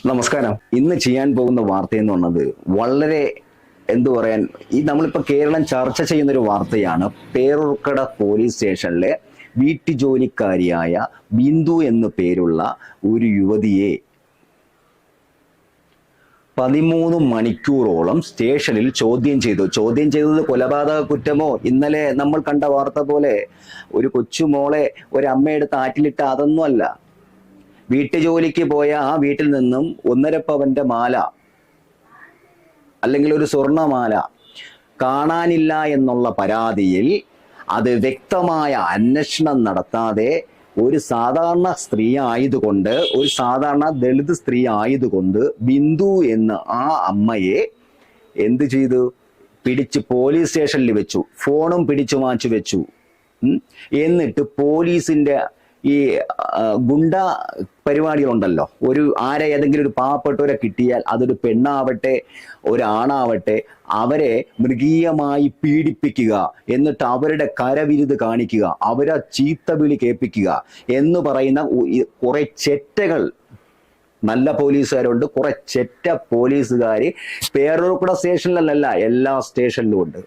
നമസ്കാരം. ഇന്ന് ചെയ്യാൻ പോകുന്ന വാർത്ത എന്ന് പറഞ്ഞത് വളരെ എന്തു പറയാൻ, നമ്മളിപ്പോ കേരളം ചർച്ച ചെയ്യുന്ന ഒരു വാർത്തയാണ്. പേരൂർക്കട പോലീസ് സ്റ്റേഷനിലെ വീട്ടുജോലിക്കാരിയായ ബിന്ദു എന്നു പേരുള്ള ഒരു യുവതിയെ 13 മണിക്കൂറോളം സ്റ്റേഷനിൽ ചോദ്യം ചെയ്തത് കൊലപാതക കുറ്റമോ, ഇന്നലെ നമ്മൾ കണ്ട വാർത്ത പോലെ ഒരു കൊച്ചുമോളെ ഒരമ്മയെടുത്ത് ആറ്റിലിട്ട അതൊന്നും അല്ല. വീട്ടുജോലിക്ക് പോയ ആ വീട്ടിൽ നിന്നും 1.5 പവന്റെ മാല അല്ലെങ്കിൽ ഒരു സ്വർണമാല കാണാനില്ല എന്നുള്ള പരാതിയിൽ അത് വ്യക്തമായ അന്വേഷണം നടത്താതെ ഒരു സാധാരണ സ്ത്രീ ആയതുകൊണ്ട്, ഒരു സാധാരണ ദളിത് സ്ത്രീ ആയതുകൊണ്ട് ബിന്ദു എന്ന ആ അമ്മയെ എന്ത് ചെയ്തു? പിടിച്ച് പോലീസ് സ്റ്റേഷനിൽ വെച്ചു. ഫോണും പിടിച്ചു മാറ്റി വെച്ചു. എന്നിട്ട് പോലീസിന്റെ ഈ ഗുണ്ട പരിപാടികളുണ്ടല്ലോ, ഏതെങ്കിലും ഒരു പാവപ്പെട്ടവരെ കിട്ടിയാൽ അതൊരു പെണ്ണാവട്ടെ ഒരാണാവട്ടെ അവരെ മൃഗീയമായി പീഡിപ്പിക്കുക, എന്നിട്ട് അവരുടെ കരവിരുത് കാണിക്കുക, അവരെ ചീത്തവിളി കേൾപ്പിക്കുക എന്ന് പറയുന്ന കുറെ ചെറ്റകൾ, നല്ല പോലീസുകാരുണ്ട്, കുറെ ചെറ്റ പോലീസുകാര് പേരൂർക്കട സ്റ്റേഷനിലല്ല എല്ലാ സ്റ്റേഷനിലും ഉണ്ട്.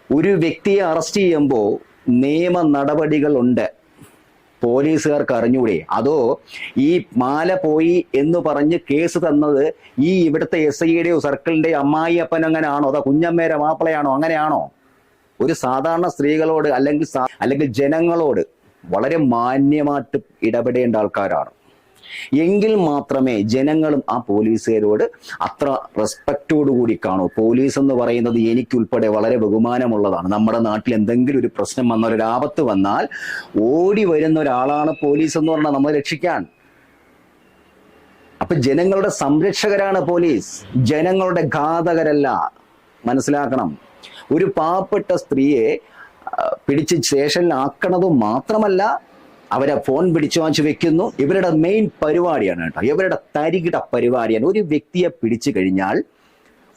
ഒരു വ്യക്തിയെ അറസ്റ്റ് ചെയ്യുമ്പോൾ നിയമ നടപടികളുണ്ട്. പോലീസുകാർക്ക് അറിഞ്ഞൂടെ? അതോ ഈ മാല പോയി എന്ന് പറഞ്ഞ് കേസ് തന്നത് ഇവിടുത്തെ SIയുടെയോ സർക്കിളിന്റെയോ അമ്മായി അപ്പൻ അങ്ങനെയാണോ? അതോ കുഞ്ഞമ്മേരെ മാപ്പിളയാണോ? അങ്ങനെയാണോ? ഒരു സാധാരണ സ്ത്രീകളോട് അല്ലെങ്കിൽ ജനങ്ങളോട് വളരെ മാന്യമായിട്ട് ഇടപെടേണ്ട ആൾക്കാരാണ്. എങ്കിൽ മാത്രമേ ജനങ്ങളും ആ പോലീസുകാരോട് അത്ര റെസ്പെക്റ്റോടുകൂടി കാണൂ. പോലീസ് എന്ന് പറയുന്നത് എനിക്കുൾപ്പെടെ വളരെ ബഹുമാനമുള്ളതാണ്. നമ്മുടെ നാട്ടിൽ എന്തെങ്കിലും ഒരു പ്രശ്നം വന്നാൽ, ഒരു ആപത്ത് വന്നാൽ ഓടി വരുന്ന ഒരാളാണ് പോലീസ് എന്ന് പറഞ്ഞാൽ നമ്മളെ രക്ഷിക്കാൻ. അപ്പൊ ജനങ്ങളുടെ സംരക്ഷകരാണ് പോലീസ്, ജനങ്ങളുടെ ഘാതകരല്ല. മനസ്സിലാക്കണം. ഒരു പാവപ്പെട്ട സ്ത്രീയെ പിടിച്ച് സ്റ്റേഷനിലാക്കണത് മാത്രമല്ല, അവരെ ഫോൺ പിടിച്ചു വാങ്ങിച്ചു വെക്കുന്നു. ഇവരുടെ മെയിൻ പരിപാടിയാണ് കേട്ടോ, ഇവരുടെ തരികിട പരിപാടിയാണ്. ഒരു വ്യക്തിയെ പിടിച്ചു കഴിഞ്ഞാൽ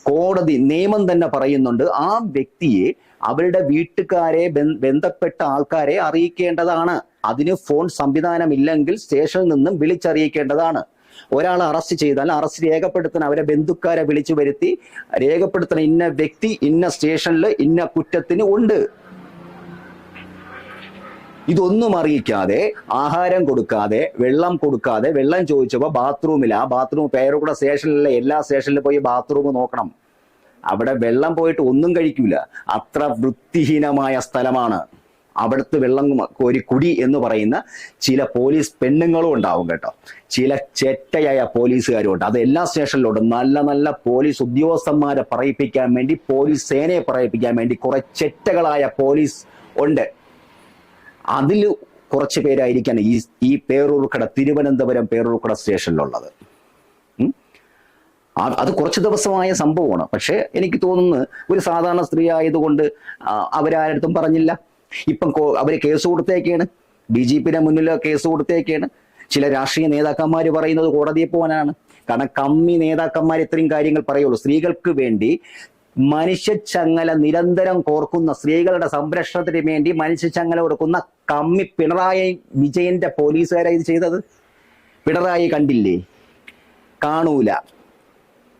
കോടതി നിയമം തന്നെ പറയുന്നുണ്ട്, ആ വ്യക്തിയെ അവരുടെ വീട്ടുകാരെ, ബന്ധപ്പെട്ട ആൾക്കാരെ അറിയിക്കേണ്ടതാണ്. അതിന് ഫോൺ സംവിധാനം ഇല്ലെങ്കിൽ സ്റ്റേഷനിൽ നിന്നും വിളിച്ചറിയിക്കേണ്ടതാണ്. ഒരാളെ അറസ്റ്റ് ചെയ്താൽ അറസ്റ്റ് രേഖപ്പെടുത്താൻ അവരെ ബന്ധുക്കാരെ വിളിച്ചു വരുത്തി രേഖപ്പെടുത്തണം, ഇന്ന വ്യക്തി ഇന്ന സ്റ്റേഷനിൽ ഇന്ന കുറ്റത്തിന് ഉണ്ട്. ഇതൊന്നും അറിയിക്കാതെ, ആഹാരം കൊടുക്കാതെ, വെള്ളം കൊടുക്കാതെ, വെള്ളം ചോദിച്ചപ്പോൾ ബാത്റൂം പേരൂർക്കട സ്റ്റേഷനിലെ എല്ലാ സ്റ്റേഷനിലും പോയി ബാത്റൂം നോക്കണം. അവിടെ വെള്ളം പോയിട്ട് ഒന്നും കഴിക്കൂല. അത്ര വൃത്തിഹീനമായ സ്ഥലമാണ്. അവിടുത്തെ വെള്ളം ഒരു കുടി എന്ന് പറയുന്ന ചില പോലീസ് പെണ്ണുങ്ങളും ഉണ്ടാവും കേട്ടോ, ചില ചെറ്റയായ പോലീസുകാരും ഉണ്ട്. അത് എല്ലാ സ്റ്റേഷനിലും ഉണ്ട്. നല്ല നല്ല പോലീസ് ഉദ്യോഗസ്ഥന്മാരെ പറയിപ്പിക്കാൻ വേണ്ടി, പോലീസ് സേനയെ പറയിപ്പിക്കാൻ വേണ്ടി കുറെ ചെറ്റകളായ പോലീസ് ഉണ്ട്. അതിൽ കുറച്ച് പേരായിരിക്കാണ് ഈ തിരുവനന്തപുരം പേരൂർക്കട സ്റ്റേഷനിലുള്ളത്. അത് കുറച്ച് ദിവസമായ സംഭവമാണ്. പക്ഷെ എനിക്ക് തോന്നുന്നു ഒരു സാധാരണ സ്ത്രീ ആയതുകൊണ്ട് അവരാരടുത്തും പറഞ്ഞില്ല. ഇപ്പം അവര് കേസ് കൊടുത്തേക്കാണ്, BJPയുടെ മുന്നിൽ കേസ് കൊടുത്തേക്കാണ്. ചില രാഷ്ട്രീയ നേതാക്കന്മാർ പറയുന്നത് കോടതിയിൽ പോകാനാണ്. കാരണം കമ്മി നേതാക്കന്മാർ ഇത്രയും കാര്യങ്ങൾ പറയുള്ളൂ. സ്ത്രീകൾക്ക് വേണ്ടി മനുഷ്യച്ചങ്ങല നിരന്തരം കോർക്കുന്ന, സ്ത്രീകളുടെ സംരക്ഷണത്തിന് വേണ്ടി മനുഷ്യച്ചങ്ങല കൊടുക്കുന്ന കമ്മി പിണറായി വിജയന്റെ പോലീസുകാരാണ് ഇത് ചെയ്തത്. പിണറായി കണ്ടില്ലേ? കാണൂല.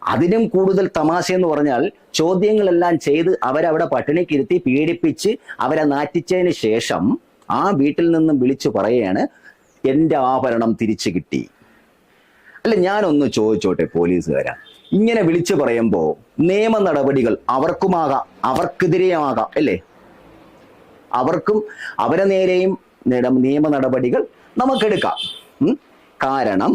അതിനും കൂടുതൽ തമാശ എന്ന് പറഞ്ഞാൽ, ചോദ്യങ്ങളെല്ലാം ചെയ്ത് അവരവിടെ പട്ടിണിക്കിരുത്തി പീഡിപ്പിച്ച് അവരെ നാറ്റിച്ചതിന് ശേഷം ആ വീട്ടിൽ നിന്നും വിളിച്ചു പറയുകയാണ്, എൻ്റെ ആഭരണം തിരിച്ചു കിട്ടി. അല്ല, ഞാനൊന്ന് ചോദിച്ചോട്ടെ പോലീസുകാരാ, ഇങ്ങനെ വിളിച്ചു പറയുമ്പോൾ നിയമ നടപടികൾ അവർക്കുമാകാം, അവർക്കെതിരെയുമാകാം അല്ലേ? അവരെ നേരെയും നിയമ നടപടികൾ നമുക്കെടുക്കാം. കാരണം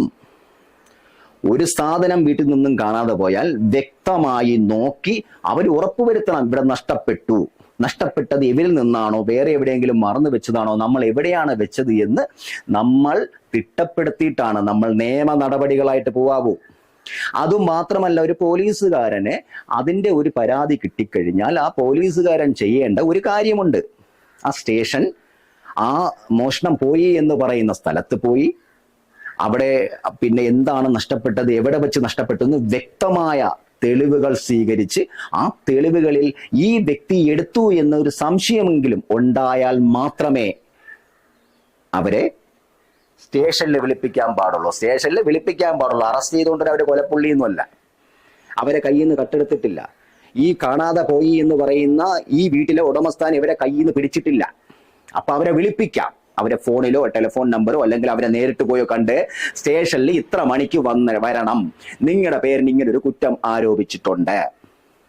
ഒരു സാധനം വീട്ടിൽ നിന്നും കാണാതെ പോയാൽ വ്യക്തമായി നോക്കി അവർ ഉറപ്പുവരുത്തണം, ഇവിടെ നഷ്ടപ്പെട്ടത് ഇവരിൽ നിന്നാണോ, വേറെ എവിടെയെങ്കിലും മറന്നു വെച്ചതാണോ, നമ്മൾ എവിടെയാണ് വെച്ചത് എന്ന് നമ്മൾ തിട്ടപ്പെടുത്തിയിട്ടാണ് നമ്മൾ നിയമ നടപടികളായിട്ട് പോവാവൂ. അതുമാത്രമല്ല, ഒരു പോലീസുകാരന് അതിൻ്റെ ഒരു പരാതി കിട്ടിക്കഴിഞ്ഞാൽ ആ പോലീസുകാരൻ ചെയ്യേണ്ട ഒരു കാര്യമുണ്ട്. ആ സ്റ്റേഷൻ, ആ മോഷണം പോയി എന്ന് പറയുന്ന സ്ഥലത്ത് പോയി അവിടെ പിന്നെ എന്താണ് നഷ്ടപ്പെട്ടത്, എവിടെ വെച്ച് നഷ്ടപ്പെട്ടു എന്ന് വ്യക്തമായ തെളിവുകൾ സ്വീകരിച്ച് ആ തെളിവുകളിൽ ഈ വ്യക്തി എടുത്തു എന്നൊരു സംശയമെങ്കിലും ഉണ്ടായാൽ മാത്രമേ അവരെ സ്റ്റേഷനിൽ വിളിപ്പിക്കാൻ പാടുള്ളൂ. അറസ്റ്റ് ചെയ്തുകൊണ്ട് അവരെ കൊലപ്പുള്ളിയൊന്നുമല്ല, അവരെ കയ്യിൽ നിന്ന് കട്ടെടുത്തിട്ടില്ല. ഈ കാണാതെ പോയി എന്ന് പറയുന്ന ഈ വീട്ടിലെ ഉടമസ്ഥാൻ ഇവരെ കയ്യിൽ നിന്ന് പിടിച്ചിട്ടില്ല. അപ്പൊ അവരെ വിളിപ്പിക്കാം, അവരെ ഫോണിലോ ടെലിഫോൺ നമ്പറോ അല്ലെങ്കിൽ അവരെ നേരിട്ട് പോയോ കണ്ട് സ്റ്റേഷനിൽ ഇത്ര മണിക്ക് വരണം, നിങ്ങളുടെ പേരിന് ഇങ്ങനെ ഒരു കുറ്റം ആരോപിച്ചിട്ടുണ്ട്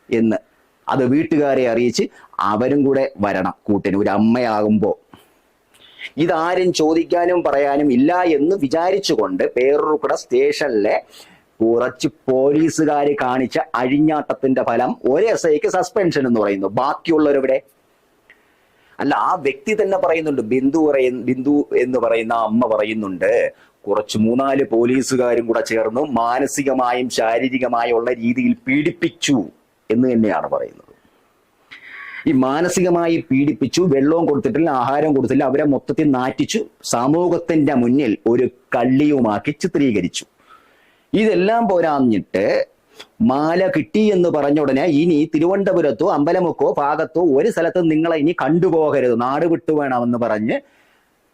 എന്ന് അത് വീട്ടുകാരെ അറിയിച്ച് അവരും കൂടെ വരണം കൂട്ടിന്. ഒരു അമ്മയാകുമ്പോ ഇതാരും ചോദിക്കാനും പറയാനും ഇല്ല എന്ന് വിചാരിച്ചുകൊണ്ട് പേരൂർക്കട സ്റ്റേഷനിലെ കുറച്ച് പോലീസുകാർ കാണിച്ച അഴിഞ്ഞാട്ടത്തിന്റെ ഫലം ഒരു SIക്ക് സസ്പെൻഷൻ എന്ന് പറയുന്നു. ബാക്കിയുള്ളവരെവിടെ? അല്ല, ആ വ്യക്തി തന്നെ പറയുന്നുണ്ട്, ബിന്ദു എന്ന് പറയുന്ന അമ്മ പറയുന്നുണ്ട്, കുറച്ച് 3-4 പോലീസുകാരും കൂടെ ചേർന്ന് മാനസികമായും ശാരീരികമായും ഉള്ള രീതിയിൽ പീഡിപ്പിച്ചു എന്ന് തന്നെയാണ് പറയുന്നത്. ഈ മാനസികമായി പീഡിപ്പിച്ചു, വെള്ളവും കൊടുത്തിട്ടില്ല, ആഹാരം കൊടുത്തില്ല, അവരെ മൊത്തത്തിൽ നാറ്റിച്ചു, സമൂഹത്തിന്റെ മുന്നിൽ ഒരു കള്ളിയുമാക്കി ചിത്രീകരിച്ചു. ഇതെല്ലാം പോരാഞ്ഞിട്ട് മാല കിട്ടി എന്ന് പറഞ്ഞ ഉടനെ ഇനി തിരുവനന്തപുരത്തോ അമ്പലമുക്കോ ഭാഗത്തോ ഒരു സ്ഥലത്തും നിങ്ങളെ ഇനി കണ്ടുപോകരുത്, നാട് വിട്ടു വേണമെന്ന് പറഞ്ഞ്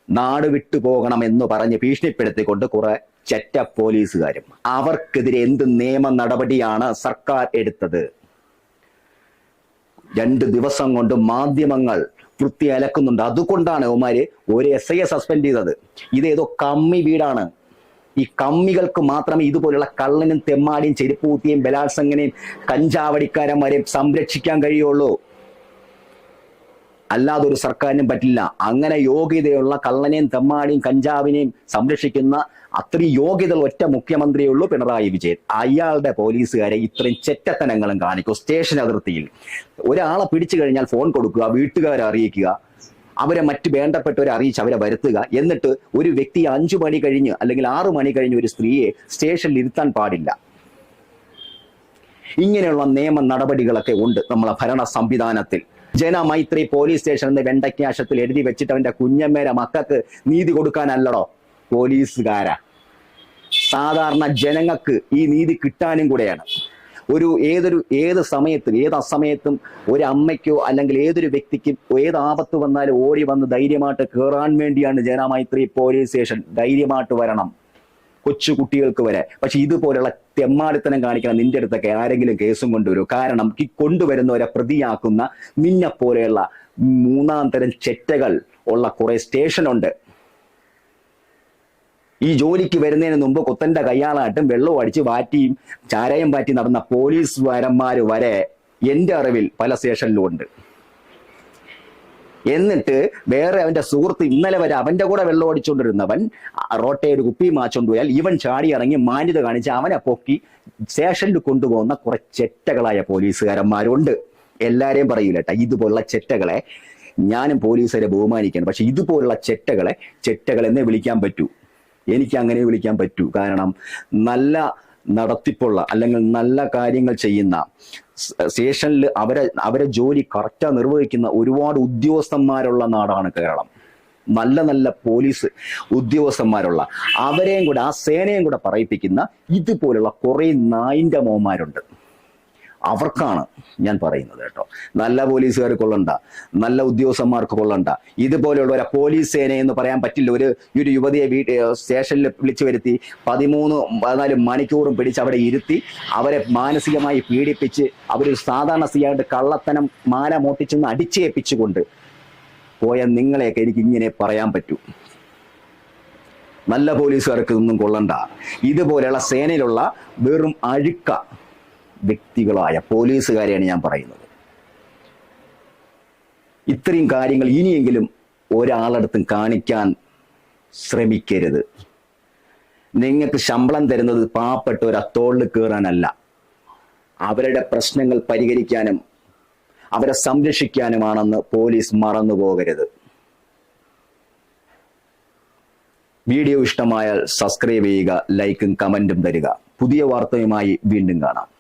നാട് വിട്ടു പോകണമെന്ന് പറഞ്ഞ് ഭീഷണിപ്പെടുത്തിക്കൊണ്ട് കുറെ ചെറ്റ പോലീസുകാരും. അവർക്കെതിരെ എന്ത് നിയമ നടപടിയാണ് സർക്കാർ എടുത്തത്? 2 ദിവസം കൊണ്ട് മാധ്യമങ്ങൾ വൃത്തി അലക്കുന്നുണ്ട്. അതുകൊണ്ടാണ് അവന്മാര് ഒരു SIയെ സസ്പെൻഡ് ചെയ്തത്. ഇതേതോ കമ്മി വീടാണ്. ഈ കമ്മികൾക്ക് മാത്രമേ ഇതുപോലുള്ള കള്ളനും തെമ്മാടിയും ചെരുപ്പ് കുത്തിയും ബലാത്സംഗനെയും കഞ്ചാവടിക്കാരന്മാരെയും സംരക്ഷിക്കാൻ കഴിയുള്ളൂ. അല്ലാതെ ഒരു സർക്കാരിനും പറ്റില്ല. അങ്ങനെ യോഗ്യതയുള്ള കള്ളനെയും തെമ്മാടിയും കഞ്ചാവിനെയും സംരക്ഷിക്കുന്ന അത്രയും യോഗ്യതകൾ ഒറ്റ മുഖ്യമന്ത്രിയേ ഉള്ളൂ, പിണറായി വിജയൻ. അയാളുടെ പോലീസുകാരെ ഇത്രയും ചെറ്റത്തനങ്ങളും കാണിക്കും. സ്റ്റേഷൻ അതിർത്തിയിൽ ഒരാളെ പിടിച്ചു കഴിഞ്ഞാൽ ഫോൺ കൊടുക്കുക, വീട്ടുകാരെ അറിയിക്കുക, അവരെ മറ്റ് വേണ്ടപ്പെട്ടവരെ അറിയിച്ച് അവരെ വരുത്തുക. എന്നിട്ട് ഒരു വ്യക്തി 5 മണി കഴിഞ്ഞ് അല്ലെങ്കിൽ 6 മണി കഴിഞ്ഞ് ഒരു സ്ത്രീയെ സ്റ്റേഷനിൽ ഇരുത്താൻ പാടില്ല. ഇങ്ങനെയുള്ള നിയമ നടപടികളൊക്കെ ഉണ്ട് നമ്മളെ ഭരണ സംവിധാനത്തിൽ. ജനമൈത്രി പോലീസ് സ്റ്റേഷൻ എന്ന് വെണ്ടയ്ക്കാശത്തിൽ എഴുതി വെച്ചിട്ട് അവന്റെ കുഞ്ഞമ്മേരെ മക്കൾക്ക് നീതി കൊടുക്കാനല്ലടോ പോലീസുകാരാ. സാധാരണ ജനങ്ങൾക്ക് ഈ നീതി കിട്ടാനും കൂടെയാണ്. ഏത് സമയത്തും ഏത് അസമയത്തും ഒരു അമ്മയ്ക്കോ അല്ലെങ്കിൽ ഏതൊരു വ്യക്തിക്കും ഏത് ആപത്ത് വന്നാലും ഓടി വന്ന് ധൈര്യമായിട്ട് കയറാൻ വേണ്ടിയാണ് ജനമൈത്രി പോലീസ് സ്റ്റേഷൻ. ധൈര്യമായിട്ട് വരണം, കൊച്ചു കുട്ടികൾക്ക് വരെ. പക്ഷെ ഇതുപോലുള്ള തെമ്മാടിത്തനം കാണിക്കണം നിന്റെ അടുത്തൊക്കെ ആരെങ്കിലും കേസും കൊണ്ടുവരും. കാരണം ഈ കൊണ്ടുവരുന്നവരെ പ്രതിയാക്കുന്ന നിന്നെ പോലെയുള്ള 3-ാം തരം ചെറ്റകൾ ഉള്ള കുറെ സ്റ്റേഷനുണ്ട്. ഈ ജോലിക്ക് വരുന്നതിന് മുമ്പ് കുത്തന്റെ കയ്യാളായിട്ടും വെള്ളവും അടിച്ച് വാറ്റിയും ചാരയും പാറ്റി നടന്ന പോലീസ് വരന്മാര് വരെ എന്റെ അറിവിൽ പല സ്റ്റേഷനിലും ഉണ്ട്. എന്നിട്ട് വേറെ അവന്റെ സുഹൃത്ത് ഇന്നലെ വരെ അവന്റെ കൂടെ വെള്ളം അടിച്ചുകൊണ്ടിരുന്നവൻ റോട്ടയെ ഒരു കുപ്പി മാച്ചോണ്ട് പോയാൽ ഇവൻ ചാടി ഇറങ്ങി മാന്യത കാണിച്ച് അവനെ പൊക്കി സ്റ്റേഷനിൽ കൊണ്ടുപോകുന്ന കുറെ ചെറ്റകളായ പോലീസുകാരന്മാരുണ്ട്. എല്ലാരെയും പറയൂല കേട്ടോ. ഇതുപോലുള്ള ചെറ്റകളെ ഞാനും പോലീസുകാരെ ബഹുമാനിക്കണം. പക്ഷെ ഇതുപോലുള്ള ചെറ്റകളെന്നേ വിളിക്കാൻ പറ്റൂ. എനിക്ക് അങ്ങനെ വിളിക്കാൻ പറ്റൂ. കാരണം നല്ല നടത്തിപ്പുള്ള അല്ലെങ്കിൽ നല്ല കാര്യങ്ങൾ ചെയ്യുന്ന സ്റ്റേഷനിൽ അവരെ ജോലി കറക്റ്റാ നിർവഹിക്കുന്ന ഒരുപാട് ഉദ്യോഗസ്ഥന്മാരുള്ള നാടാണ് കേരളം. നല്ല പോലീസ് ഉദ്യോഗസ്ഥന്മാരുള്ള അവരെയും കൂടെ ആ സേനയും കൂടെ പറയിപ്പിക്കുന്ന ഇതുപോലുള്ള കുറെ നായിന്റെ മോന്മാരുണ്ട്. അവർക്കാണ് ഞാൻ പറയുന്നത് കേട്ടോ. നല്ല പോലീസുകാർക്ക് കൊള്ളണ്ട, നല്ല ഉദ്യോഗസ്ഥന്മാർക്ക് കൊള്ളണ്ട. ഇതുപോലെയുള്ള ഒരു പോലീസ് സേന എന്ന് പറയാൻ പറ്റില്ല. ഒരു യുവതിയെ സ്റ്റേഷനിൽ വിളിച്ചു വരുത്തി 13-14 മണിക്കൂറും പിടിച്ച് അവിടെ ഇരുത്തി അവരെ മാനസികമായി പീഡിപ്പിച്ച് അവരൊരു സാധാരണ സ്ത്രീയായിട്ട് കള്ളത്തനം മാല മോട്ടിച്ചെന്ന് അടിച്ചേൽപ്പിച്ചുകൊണ്ട് പോയ നിങ്ങളെയൊക്കെ എനിക്ക് ഇങ്ങനെ പറയാൻ പറ്റൂ. നല്ല പോലീസുകാർക്ക് ഇതൊന്നും കൊള്ളണ്ട. ഇതുപോലെയുള്ള സേനയിലുള്ള വെറും അഴുക്ക വ്യക്തികളായ പോലീസുകാരെയാണ് ഞാൻ പറയുന്നത്. ഇത്രയും കാര്യങ്ങൾ ഇനിയെങ്കിലും ഒരാളടുത്തും കാണിക്കാൻ ശ്രമിക്കരുത്. നിങ്ങൾക്ക് ശമ്പളം തരുന്നത് പാവപ്പെട്ട ഒരു തോളിൽ കയറാനല്ല, അവരുടെ പ്രശ്നങ്ങൾ പരിഹരിക്കാനും അവരെ സംരക്ഷിക്കാനുമാണെന്ന് പോലീസ് മറന്നു പോകരുത്. വീഡിയോ ഇഷ്ടമായാൽ സബ്സ്ക്രൈബ് ചെയ്യുക, ലൈക്കും കമന്റും തരിക. പുതിയ വാർത്തയുമായി വീണ്ടും കാണാം.